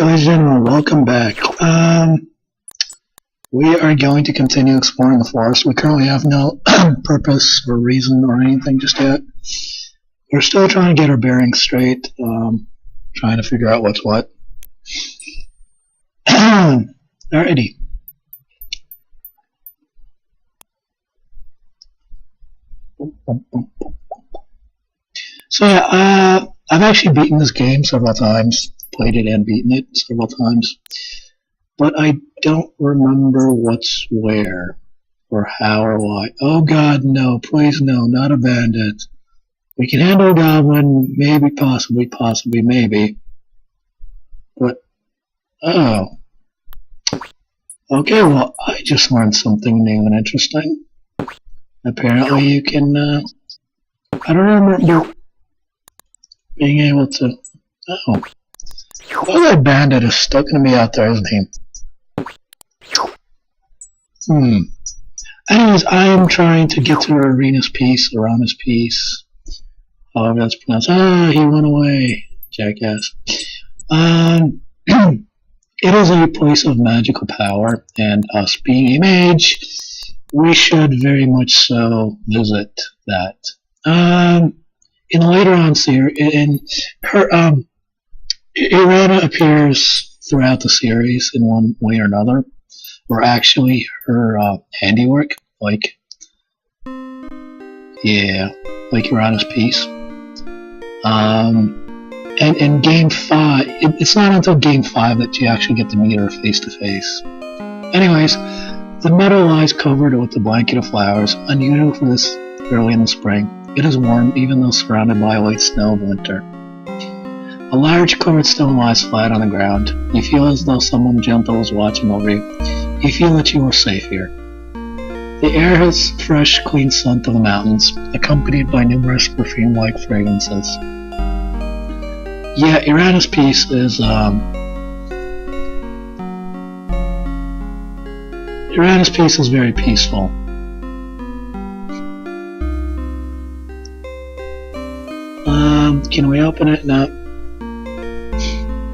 Alright, ladies and gentlemen, welcome back. We are going to continue exploring the forest. We currently have no purpose or reason or anything just yet. We're still trying to get our bearings straight, trying to figure out what's what. Alrighty. So yeah, I've actually beaten this game several times. Played it and beaten it several times, but I don't remember what's where or how or why. Oh god, no, please no, not a bandit. We can handle a goblin, maybe, possibly, maybe, but oh, okay, well, I just learned something new and interesting. Apparently you can, I don't remember being able to, oh. Well, that bandit is still going to be out there, isn't he? Anyways, I am trying to get to Arena's piece, Arana's piece. However that's pronounced. Ah, he went away. Jackass. It is a place of magical power, and us being a mage, we should very much so visit that. In the later on series, in her, Arana appears throughout the series in one way or another, or actually her handiwork, like Arana's piece. And in Game 5, it's not until Game 5 that you actually get to meet her face to face. Anyways, the meadow lies covered with a blanket of flowers, unusual for this early in the spring. It is warm, even though surrounded by light snow of winter. A large covered stone lies flat on the ground. You feel as though someone gentle is watching over you. You feel that you are safe here. The air has fresh, clean scent of the mountains, accompanied by numerous perfume-like fragrances. Yeah, Arana's piece is, Arana's piece is very peaceful. Can we open it? No.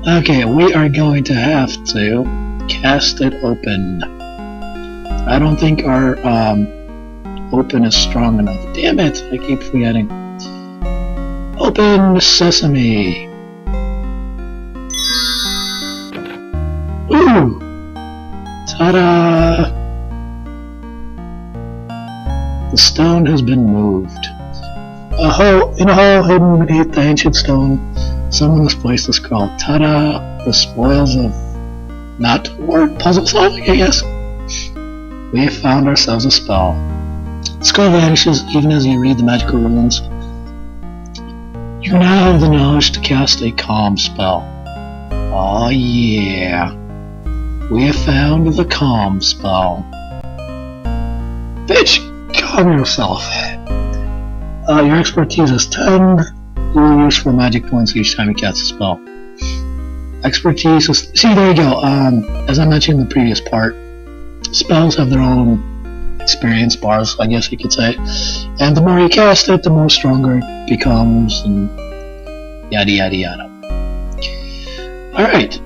Okay, we are going to have to cast it open. I don't think our open is strong enough. Damn it, I keep forgetting. Open sesame. Ooh! Ta-da! The stone has been moved. In a hole hidden beneath the ancient stone, someone has placed a scroll. Ta-da! The spoils of not word puzzle solving, I guess. We have found ourselves a spell. The scroll vanishes even as you read the magical runes. You now have the knowledge to cast a calm spell. Oh yeah. We have found the calm spell. Bitch, calm yourself. Your expertise is 10. You will use 4 magic points each time you cast a spell. Expertise is... See, there you go. As I mentioned in the previous part, spells have their own experience bars, I guess you could say. And the more you cast it, the more stronger it becomes, and yada yada yada. Alright,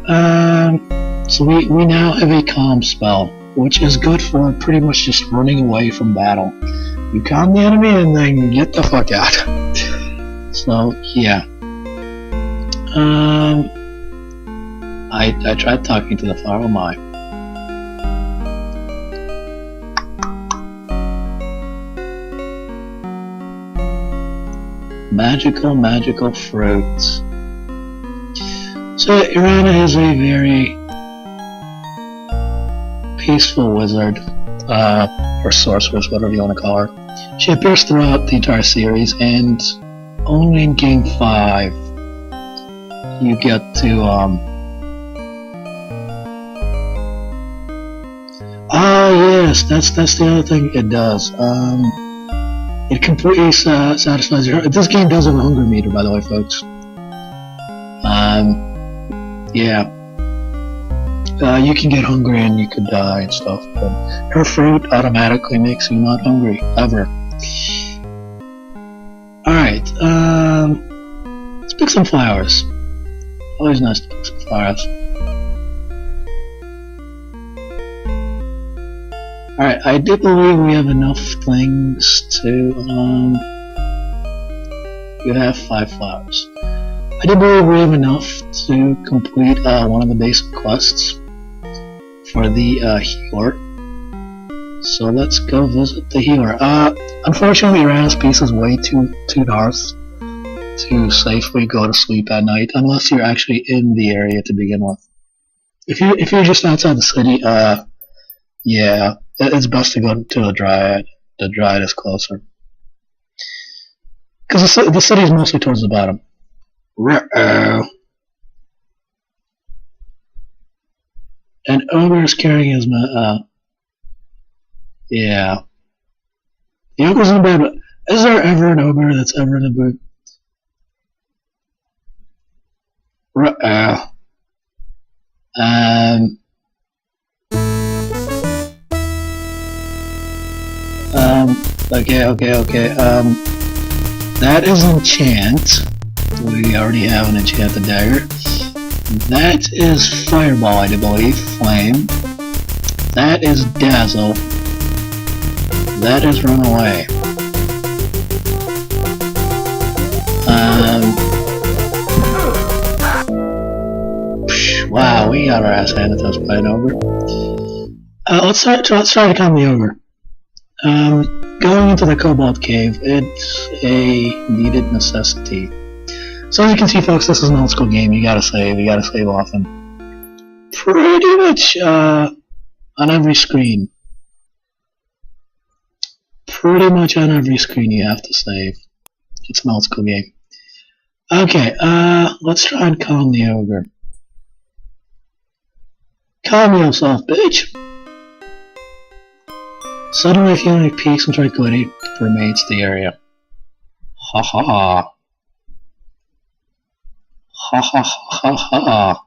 so we now have a calm spell, which is good for pretty much just running away from battle. You calm the enemy and then get the fuck out. So, yeah. I tried talking to the flower, oh my. Magical fruits. So, Arana is a very peaceful wizard, or sorceress, whatever you want to call her. She appears throughout the entire series, and only in Game 5 you get to, oh yes, that's the other thing it does. It completely satisfies your... This game does have a hunger meter, by the way, folks. Yeah. You can get hungry and you could die and stuff, but her fruit automatically makes you not hungry, ever. Alright, let's pick some flowers. Always nice to pick some flowers. Alright, I do believe we have enough things to, you have 5 flowers. I do believe we have enough to complete, one of the basic quests for the, healer. So let's go visit the healer. Unfortunately, Uranus Peace is way too dark to safely go to sleep at night, unless you're actually in the area to begin with. If you're just outside the city, yeah, it's best to go to the Dryad. The Dryad is closer. Because the city is mostly towards the bottom. And Ogre is carrying his, yeah. The Ogre's in bed, but is there ever an Ogre that's ever in a boot? Okay. That is enchant. We already have an enchanted dagger. That is fireball, I do believe. Flame. That is dazzle. That is run away. Wow, we got our ass handed to us by an ogre. Let's try to calm the ogre. Going into the kobold cave, it's a needed necessity. So as you can see, folks, this is an old school game. You gotta save often. Pretty much on every screen. Pretty much on every screen you have to save. It's an old school game. Okay, let's try and calm the ogre. Calm yourself, bitch! Suddenly feeling like peace and tranquility permeates the area. Ha ha ha. Ha ha ha ha.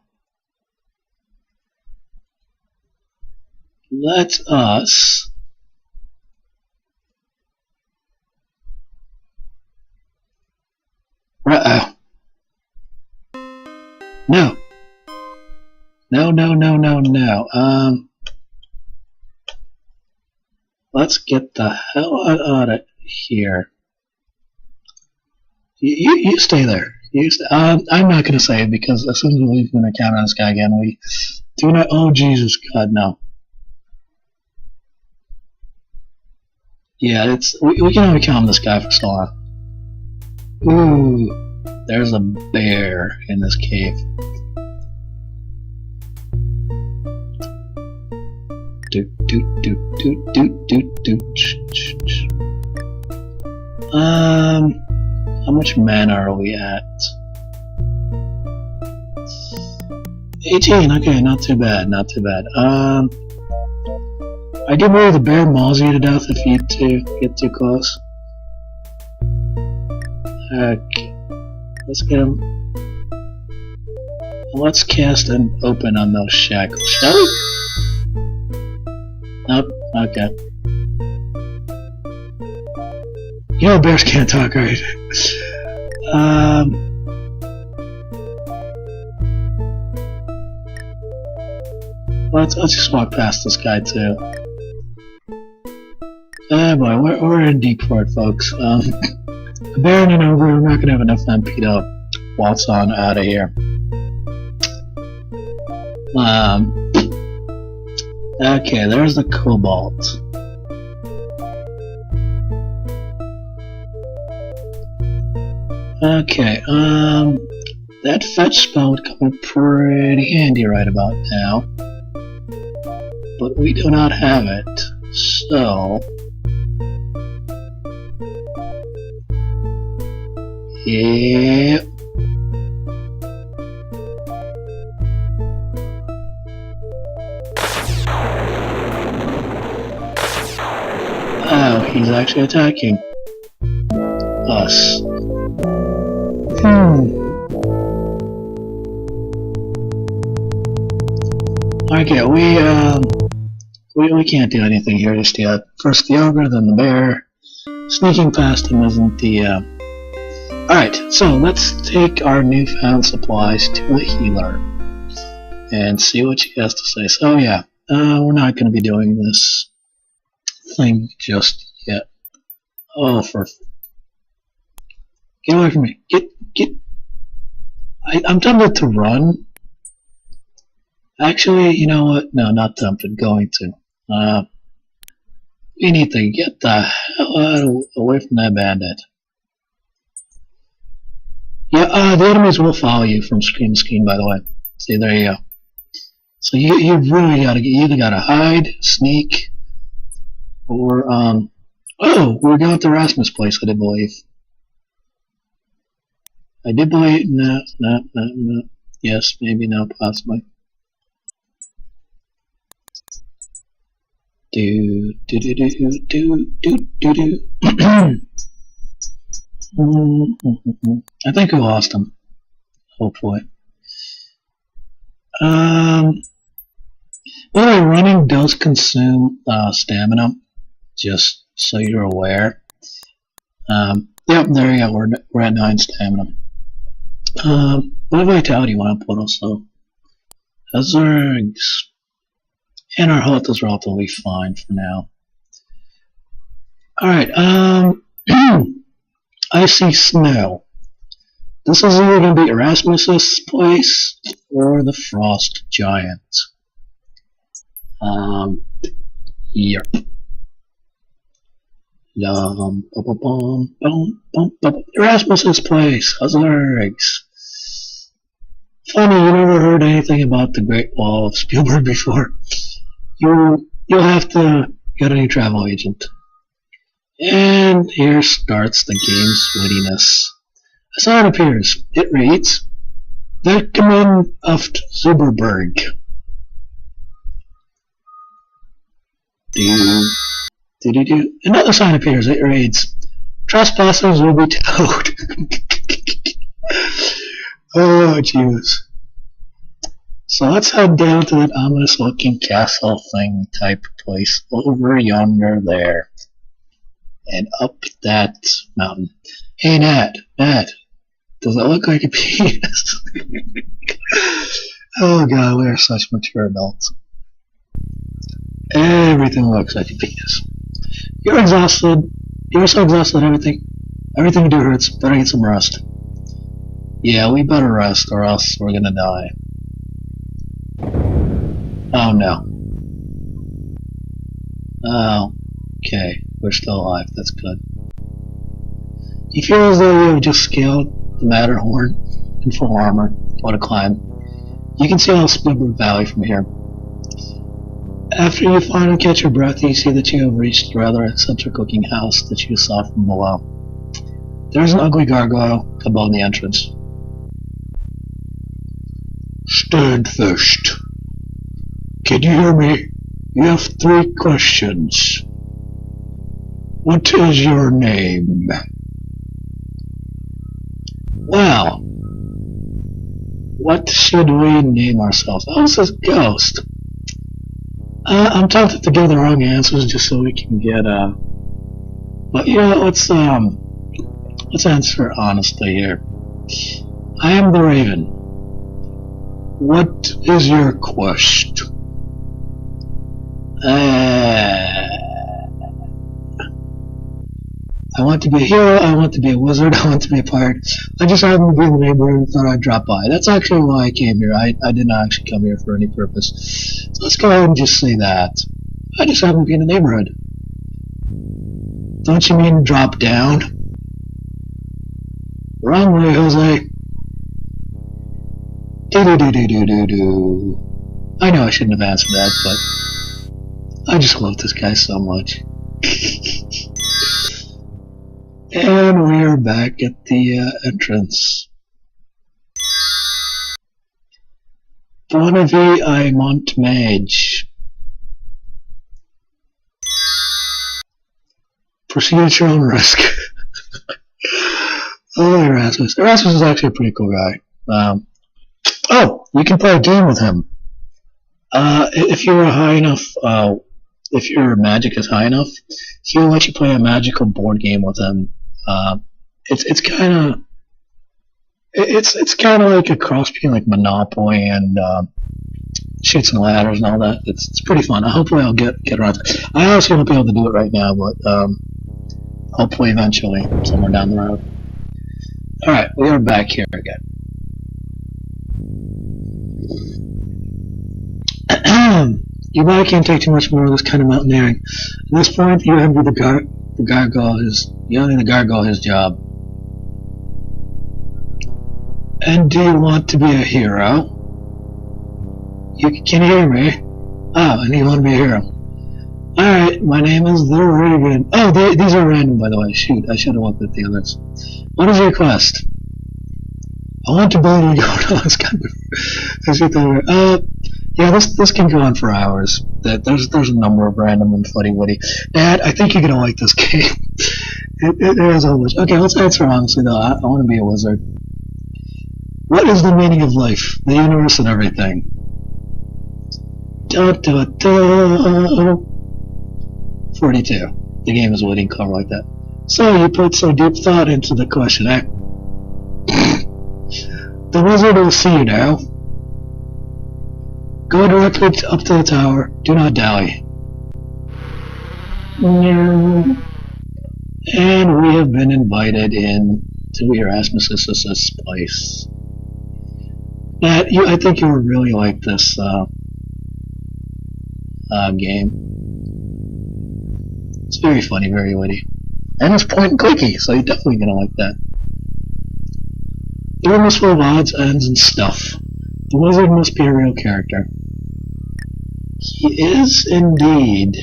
Let us No. No. Let's get the hell out of here. You stay there. I'm not gonna save because as soon as we leave, we're gonna count on this guy again. We do not. Oh Jesus God, no. Yeah, we can only count on this guy for so long. Ooh, there's a bear in this cave. How much mana are we at? 18. Okay, not too bad. I do believe the bear mauls you to death if you get too close. Okay, let's get him. Let's cast an open on those shackles, shall we? Nope. Okay. You know bears can't talk, right? Let's just walk past this guy too. Ah boy, we're in deep for it, folks. A bear and an ogre, we're not gonna have enough MP to waltz on out of here. Okay, there's the kobold. Okay, that fetch spell would come in pretty handy right about now. But we do not have it, so... Yep. Oh, he's actually attacking us. Okay, we can't do anything here just yet. First the ogre, then the bear. Sneaking past him isn't the, Alright, so let's take our newfound supplies to the healer and see what she has to say. So yeah, we're not going to be doing this thing just yet. Oh, get away from me! Get! I'm tempted to run. Actually, you know what? No, not tempted. Going to. We need to get the hell away from that bandit. Yeah, the enemies will follow you from screen to screen, by the way. See, there you go. So you really gotta you either gotta hide, sneak, or oh, we're going to Rasmus' place, I did believe. No. Yes, maybe, no, possibly. Do. I think we lost him. Hopefully. By the way, running does consume stamina, just so you're aware. Yep, there you go. We're at 9 stamina. What vitality you want to put also? Hazards. And our health is relatively fine for now. Alright, I see snow. This is either going to be Erasmus's place or the Frost Giant. Yep. Erasmus's place. Hazards. Funny, you never heard anything about the Great Wall of Spielberg before. You'll have to get a new travel agent. And here starts the game's wittiness. A sign appears. It reads, Willkommen auf Zuberberg. Another sign appears. It reads, Trespassers will be towed. Oh, jeez. So let's head down to that ominous looking castle thing type place over yonder there. And up that mountain. Hey, Nat, does it look like a penis? Oh god, we are such mature adults. Everything looks like a penis. You're exhausted. You're so exhausted, everything you do hurts. Better get some rest. Yeah, we better rest or else we're gonna die. Oh no. Oh, okay. We're still alive. That's good. You feel as though you have just scaled the Matterhorn in full armor. What a climb. You can see all Spielberg Valley from here. After you finally catch your breath, you see that you have reached the rather eccentric looking house that you saw from below. There's an ugly gargoyle above the entrance. Stand first. Can you hear me? You have 3 questions. What is your name? Well, what should we name ourselves? Oh, this is Ghost. I'm tempted to give the wrong answers just so we can get but you know, let's answer honestly here. I am the Raven. What is your quest? I want to be a hero, I want to be a wizard, I want to be a pirate. I just happened to be in the neighborhood and thought I'd drop by. That's actually why I came here. I did not actually come here for any purpose. So let's go ahead and just say that. I just happened to be in the neighborhood. Don't you mean drop down? Wrong way, Jose. Do-do-do-do-do-do-do. I know I shouldn't have answered that, but I just love this guy so much. And we are back at the entrance. Bonne vie, I mont Mage. Proceed at your own risk. Oh, Erasmus. Erasmus is actually a pretty cool guy. Oh, you can play a game with him. If you're high enough, if your magic is high enough, he'll let you play a magical board game with him. It's kind of like a cross between like Monopoly and shoots and ladders and all that. It's pretty fun. Hopefully I'll get around to it. I honestly won't be able to do it right now, but hopefully eventually, somewhere down the road. Alright, we are back here again. Your body can't take too much more of this kind of mountaineering. At this point, you envy the gargoyle his job. And do you want to be a hero? Can you hear me? Oh, and you want to be a hero. Alright, my name is the Raven. Oh, these are random, by the way. Shoot, I should have looked at the others. What is your quest? I want to build a yeah, this can go on for hours. There's a number of random and funny-witty. Dad, I think you're gonna like this game. it has a whole bunch. Okay, let's answer honestly though. I want to be a wizard. What is the meaning of life, the universe, and everything? Da, da, da. 42. The game is waiting cover like that. So you put some deep thought into the question, eh? The wizard will see you now. Go directly up to the tower. Do not dally. And we have been invited in to Erasmus's place. Matt, I think you would really like this game. It's very funny, very witty. And it's point and clicky, so you're definitely gonna like that. The room is full of odds, ends, and stuff. The wizard must be a real character. He is indeed.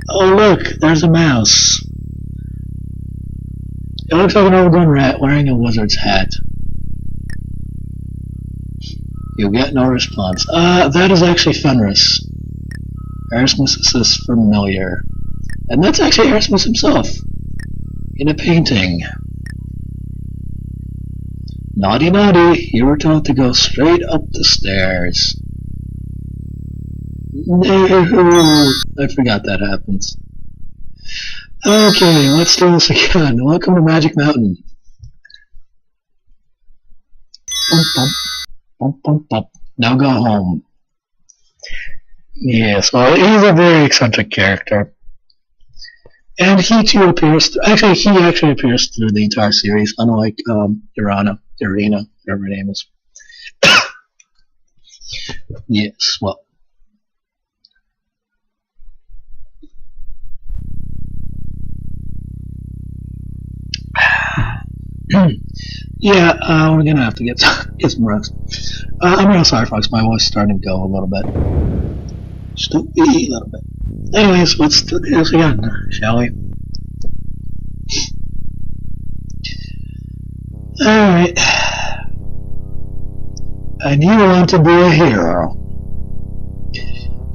Oh look, there's a mouse. It looks like an overgrown rat wearing a wizard's hat. You get no response. That is actually Fenris. Erasmus is familiar. And that's actually Erasmus himself. In a painting. Naughty, naughty. You were told to go straight up the stairs. No, I forgot that happens. Okay, let's do this again. Welcome to Magic Mountain. Bump, bump, bump, bump, bump. Now go home. Yes, well, he's a very eccentric character. And he too appears, he actually appears through the entire series, unlike Irina, whatever her name is. Yes, well. Yeah, we're gonna have to get some rest. I'm real sorry, folks. My voice is starting to go a little bit. Just a wee little bit. Anyways, let's do this again, shall we? Alright. And you want to be a hero.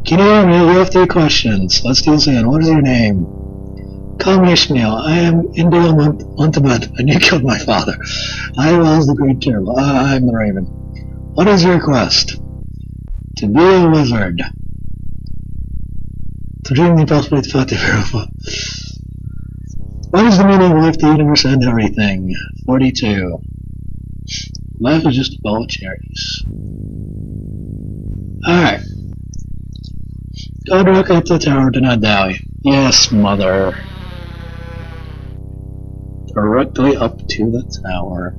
Can you hear me? You have 3 questions. Let's do this again. What is your name? Call me Ishmael. I am Indigo Montebat, and you killed my father. I was the Great Terrible. I'm the Raven. What is your quest? To be a wizard. To dream the impossible, to fight the fearful. What is the meaning of life, the universe, and everything? 42. Life is just a bowl of cherries. Alright. Go directly up to the tower, do not dally. Yes, mother. Directly up to the tower.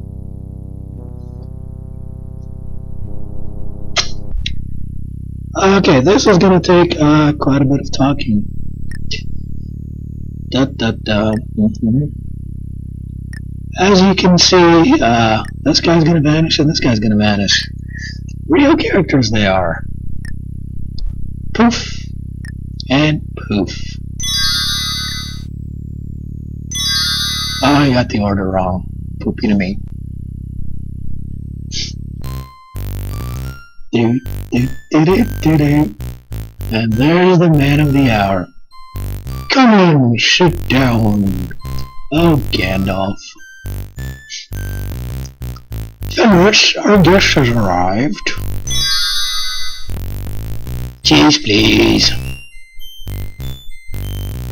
Okay, this is going to take quite a bit of talking. As you can see, this guy's going to vanish and this guy's going to vanish. Real characters they are. Poof. And poof. Oh, I got the order wrong. Poopy to me. And there's the man of the hour. Come in, sit down. Oh, Gandalf. Fenris, our guest has arrived. Cheese, please.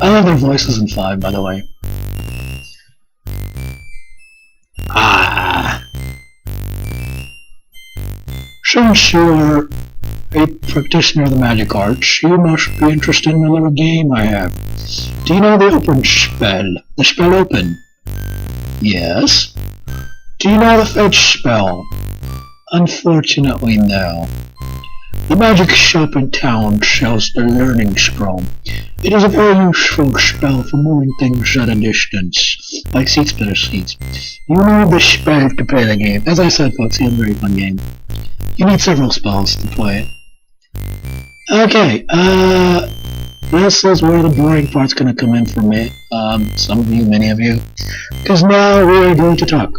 I love their voices in 5, by the way. Since you're A practitioner of the magic arts, you must be interested in a little game I have. Do you know the open spell? The spell open? Yes. Do you know the fetch spell? Unfortunately, no. The magic shop in town sells the learning scroll. It is a very useful spell for moving things at a distance, like seats better seats. You need the spell to play the game. As I said, folks, it's a very fun game. You need several spells to play it. Okay, this is where the boring part's gonna come in for me. Some of you, many of you. Because now we're going to talk.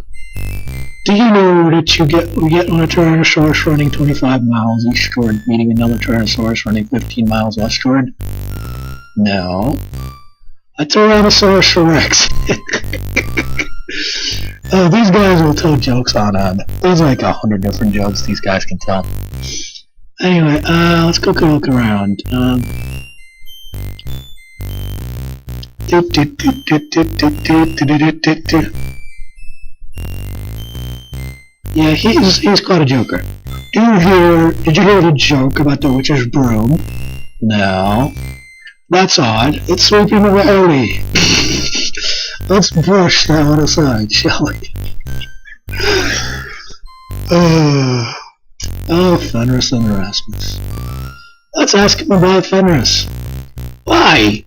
Do you know that you get on a Tyrannosaurus running 25 miles eastward, meeting another Tyrannosaurus running 15 miles westward? No. A Tyrannosaurus Rex. Oh, these guys will tell jokes on. There's like 100 different jokes these guys can tell. Anyway, let's go look around. Yeah, he's quite a joker. Did you hear the joke about the witch's broom? No. That's odd. It's sweeping the alley. Let's brush that one aside, shall we? Oh, Fenris and Erasmus. Let's ask him about Fenris. Why,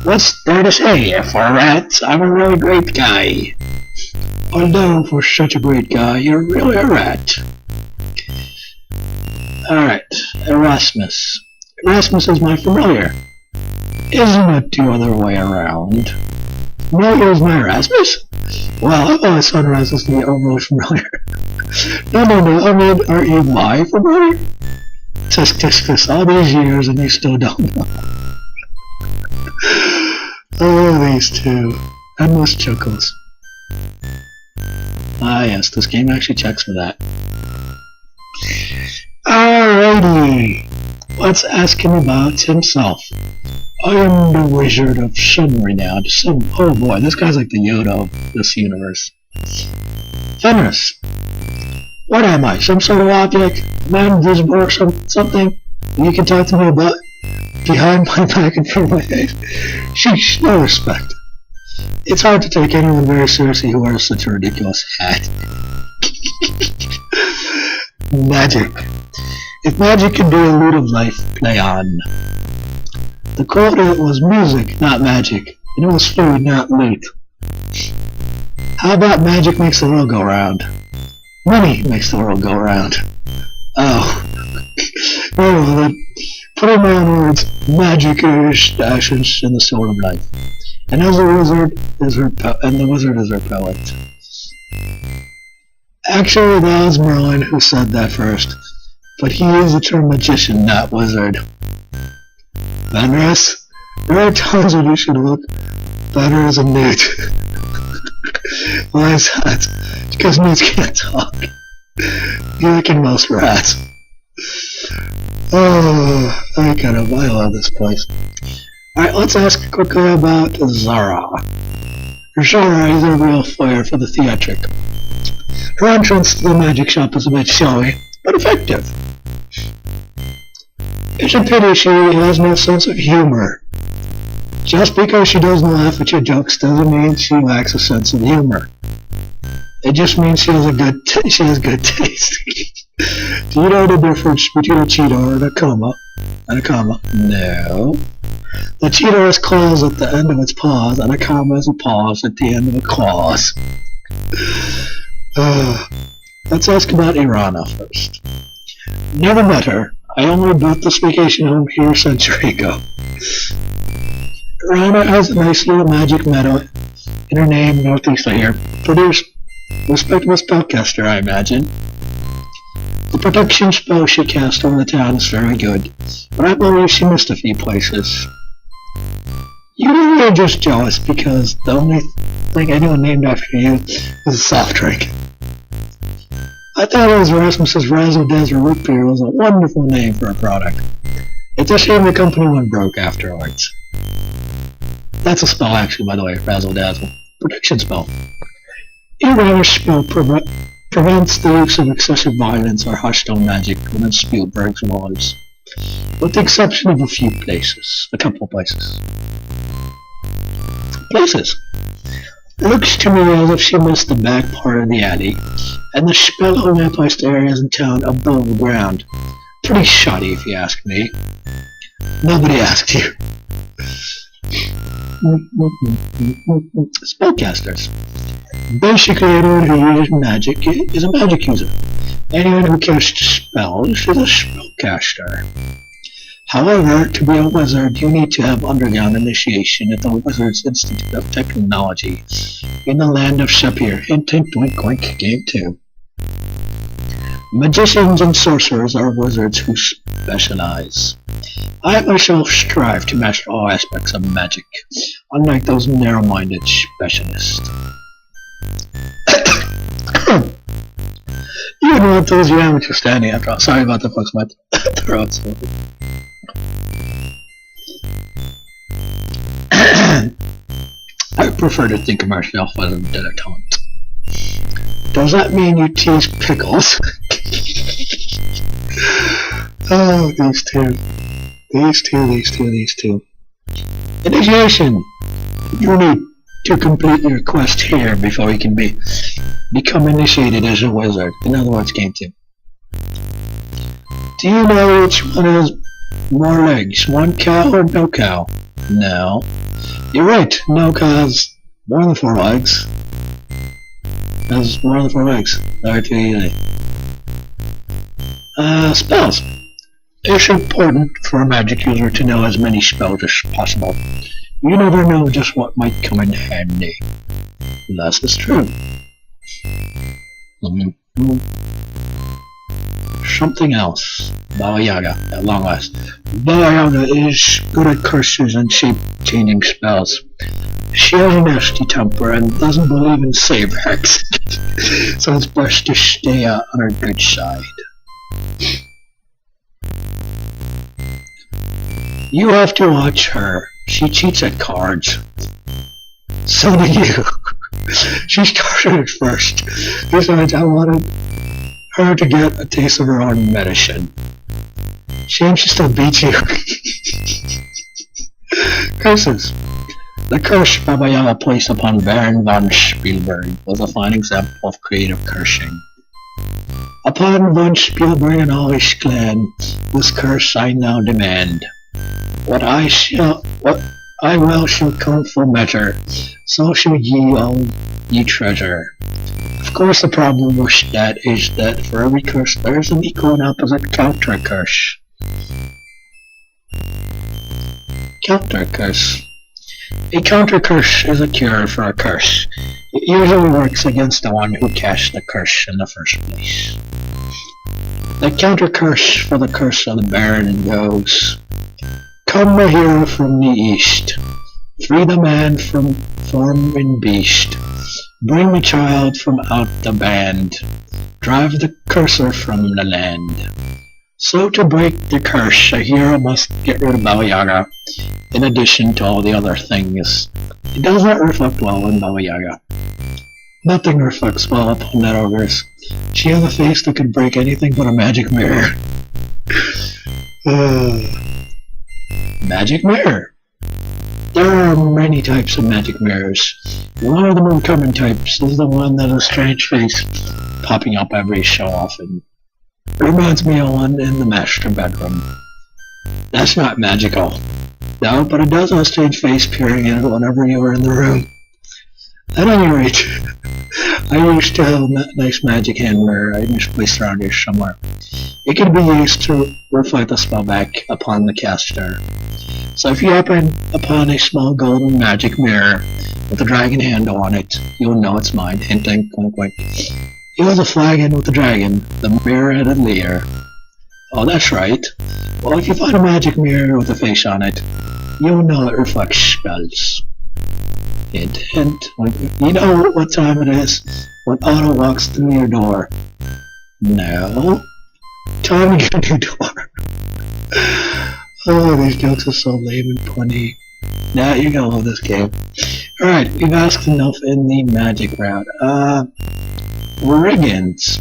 what's there to say? For rats, I'm a really great guy. Although, for such a great guy, you're really a rat. Alright, Erasmus. Erasmus is my familiar. Isn't it the other way around? No, is my Erasmus? Well, I've always thought Erasmus to be almost familiar. No, I mean, aren't you my familiar? Just all these years and you still don't know. Oh, these two. Endless chuckles. Ah, yes, this game actually checks for that. Alrighty. Let's ask him about himself. I am the Wizard of some renown. Oh boy, this guy's like the Yoda of this universe. Fenris. What am I? Some sort of object? Man invisible or something? And you can talk to me about behind my back and through my face? Sheesh, no respect. It's hard to take anyone very seriously who wears such a ridiculous hat. Magic. If magic can be a lute of life, play on. The quote was music, not magic, and it was food, not lute. How about magic makes the world go round? Money makes the world go round. Oh. Well then, put in my own words, magic is the essence and the soul of life. And as the wizard is her poet. Actually, that was Merlin who said that first, but he used the term magician, not wizard. Fenris, there are times when you should look better as a newt. Why is that? Because newts can't talk. Neither can most rats. Oh, I love this place. Alright, let's ask quickly about Zara. Zara is a real fire for the theatric. Her entrance to the magic shop is a bit showy, but effective. It's a pity she has no sense of humor. Just because she doesn't laugh at your jokes doesn't mean she lacks a sense of humor. It just means she has good taste. Do you know the difference between a cheetah and a comma? No. The cheetah has claws at the end of its paws, and a comma is a pause at the end of a clause. Let's ask about Irana first. Never met her. I only bought this vacation home here a century ago. Irana has a nice little magic meadow in her name northeast of here. Produced respectable spellcaster, I imagine. The protection spell she cast over the town is very good, but I believe she missed a few places. You're just jealous because the only thing anyone named after you was a soft drink. I thought it was Erasmus's Razzle Dazzle Root Beer was a wonderful name for a product. It's a shame the company went broke afterwards. That's a spell actually, by the way, Razzle Dazzle. Protection spell. Irana's spell Prevents the use of excessive violence or hostile magic within Spielberg's walls, with the exception of a couple of places. Looks to me as if she missed the back part of the attic, and the spell only applies to areas in town above ground. Pretty shoddy, if you ask me. Nobody asked you. Spellcasters. Basically, anyone who uses magic is a magic user. Anyone who casts spells is a spellcaster. However, to be a wizard, you need to have undergone initiation at the Wizards Institute of Technology in the land of Shapir. Hint, hint, wink, wink, game 2. Magicians and sorcerers are wizards who specialize. I myself strive to master all aspects of magic, unlike those narrow-minded specialists. You would want those amateurs standing after all. Sorry about the folks, my throat's open. I prefer to think of myself as a dilettante. Does that mean you tease pickles? Oh, these two. Initiation! You need to complete your quest here before you can become initiated as a wizard. In other words, game 2. Do you know which one has more legs? One cow or no cow? No. You're right, no cow has more than 4 legs. Has more than 4 legs. Very too easy. Spells. It's important for a magic user to know as many spells as possible. You never know just what might come in handy. This is true. Something else. Baba Yaga, at long last. Baba Yaga is good at curses and shape-changing spells. She has a nasty temper and doesn't believe in save hex, so it's best to stay on her good side. You have to watch her. She cheats at cards. So do you. She started it first. Besides, I wanted her to get a taste of her own medicine. Shame she still beats you. Curses. The curse Baba Yaga placed upon Baron von Spielberg was a fine example of creative cursing. Upon von Spielberg and all his clan, this curse I now demand. What I will shall come full measure, so shall ye all ye treasure. Of course, the problem with that is that for every curse there is an equal and opposite counter curse. Counter curse. A counter curse is a cure for a curse. It usually works against the one who cast the curse in the first place. The counter curse for the curse of the Baron goes: Come a hero from the east, free the man from form and beast, bring the child from out the band, drive the curser from the land. So to break the curse, a hero must get rid of Baba Yaga, in addition to all the other things. It does not reflect well on Baba Yaga. Nothing reflects well upon that ogress. She has a face that could break anything but a magic mirror. Magic mirror. There are many types of magic mirrors. One of the more common types is the one that has a strange face popping up every so often. It reminds me of one in the master bedroom. That's not magical. No, but it does have a strange face peering in whenever you are in the room. At any rate, I used to have a nice magic hand mirror I misplaced around here somewhere. It can be used to reflect the spell back upon the caster. So if you happen upon a small golden magic mirror with a dragon handle on it, you'll know it's mine. Hint, hint, wink, wink. It was a flagon with a dragon, the mirror-headed leer. Oh, that's right. Well, if you find a magic mirror with a face on it, you'll know it reflects spells. Hint, hint. You know what time it is when Otto walks through your door. No. Time to get a new door. Oh, these jokes are so lame and punny. Now you're gonna love this game. Alright, we've asked enough in the magic route. brigands.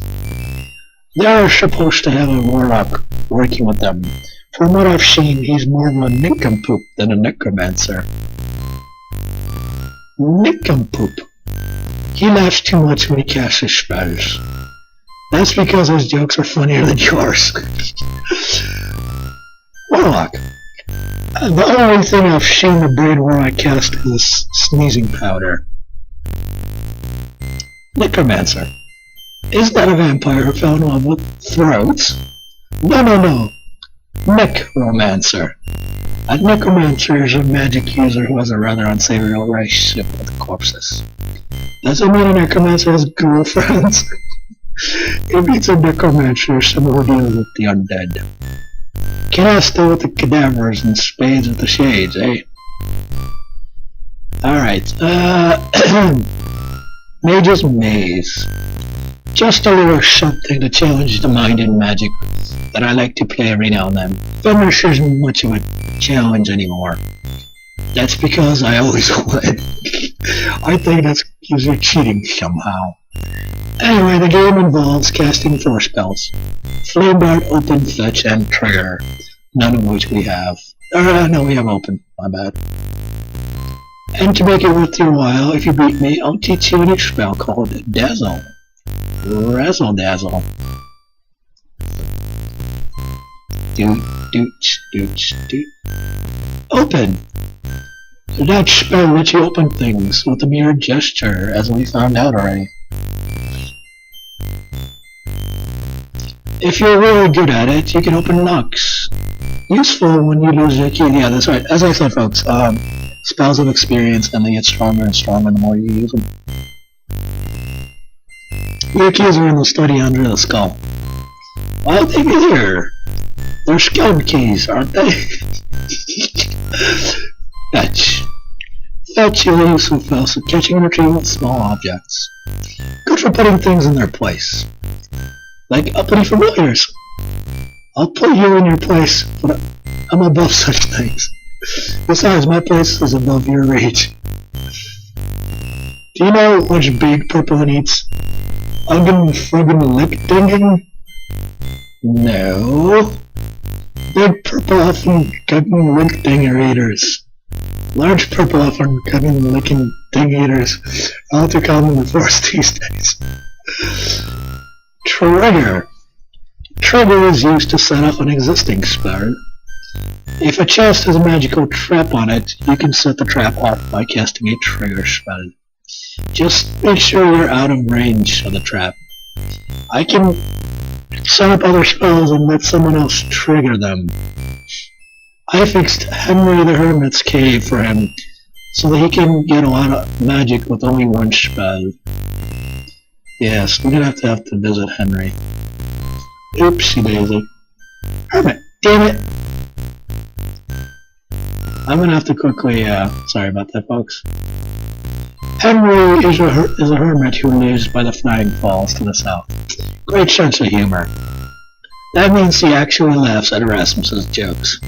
They're supposed to have a warlock working with them. From what I've seen, he's more of a nincompoop than a necromancer. Nincompoop. He laughs too much when he casts his spells. That's because his jokes are funnier than yours. Warlock. The only thing I've seen the braid warlock cast is sneezing powder. Necromancer. Is that a vampire who fell in love with throats? No. Necromancer. A necromancer is a magic user who has a rather unsavory relationship with corpses. Does it mean a necromancer has girlfriends? It means a necromancer, someone who deals with the undead. Cast with the cadavers and spades with the shades, eh? Alright, Mage's Maze. Just a little something to challenge the mind in Magic that I like to play every now and then. Finish isn't much of a challenge anymore. That's because I always win. I think that's because you're cheating somehow. Anyway, the game involves casting 4 spells. Flame Dart, Open, Fetch, and Trigger. None of which we have. No, we have Open. My bad. And to make it worth your while, if you beat me, I'll teach you a new spell called Dazzle. Razzle Dazzle. Doot. Open! That spell lets you open things with a mere gesture, as we found out already. If you're really good at it, you can open locks. Useful when you lose your key. Yeah, that's right. As I said, folks, spells of experience, and they get stronger and stronger the more you use them. Your keys are in the study under the skull. Why would they be here? They're skeleton keys, aren't they? Fetch. Fetch is a useful spell for catching and retrieving small objects. Good for putting things in their place. Like uppity familiars. I'll put you in your place, but I'm above such things. Besides, my place is above your reach. Do you know which big purple one eats? Uggen friggin' lick dinging? No. Big purple often gugging link dinger eaters. Large purple often gugging licking ding eaters are all too common in the forest these days. Trigger. Trigger is used to set off an existing spell. If a chest has a magical trap on it, you can set the trap off by casting a trigger spell. Just make sure you're out of range of the trap. I can set up other spells and let someone else trigger them. I fixed Henry the Hermit's cave for him, so that he can get a lot of magic with only one spell. Yes, we're gonna have to visit Henry. Oopsie daisy. Hermit, damn it! I'm gonna have to quickly, sorry about that, folks. Henry is a hermit who lives by the Flying Falls to the south. Great sense of humor. That means he actually laughs at Erasmus's jokes.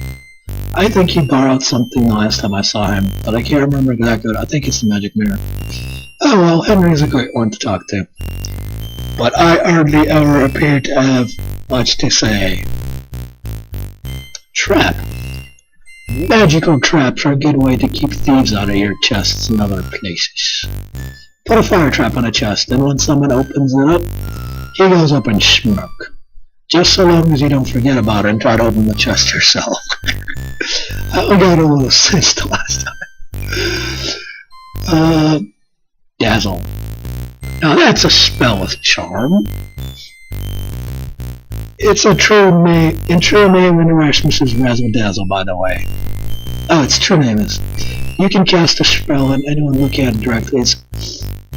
I think he borrowed something the last time I saw him, but I can't remember exactly. I think it's the magic mirror. Oh well, Henry's a great one to talk to. But I hardly ever appear to have much to say. Trap. Magical traps are a good way to keep thieves out of your chests and other places. Put a fire trap on a chest, and when someone opens it up, he goes up in smoke. Just so long as you don't forget about it and try to open the chest yourself. I got a little sense the last time. Dazzle. Now that's a spell with charm. It's a true name, in true name in Erasmus's Razzle Dazzle, by the way. Oh, its true name is. You can cast a spell and anyone look at it directly. It's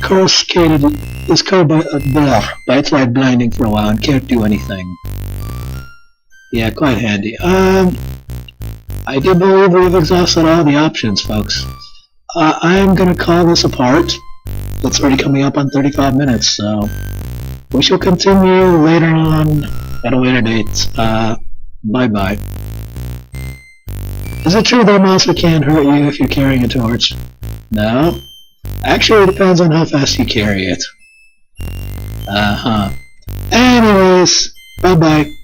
coruscated. It's covered by its light blinding for a while and can't do anything. Yeah, quite handy. I do believe we've exhausted all the options, folks. I am gonna call this apart. It's already coming up on 35 minutes, so we shall continue later on at a later date. Bye-bye. Is it true that a monster can't hurt you if you're carrying a torch? No. Actually, it depends on how fast you carry it. Uh-huh. Anyways, bye-bye.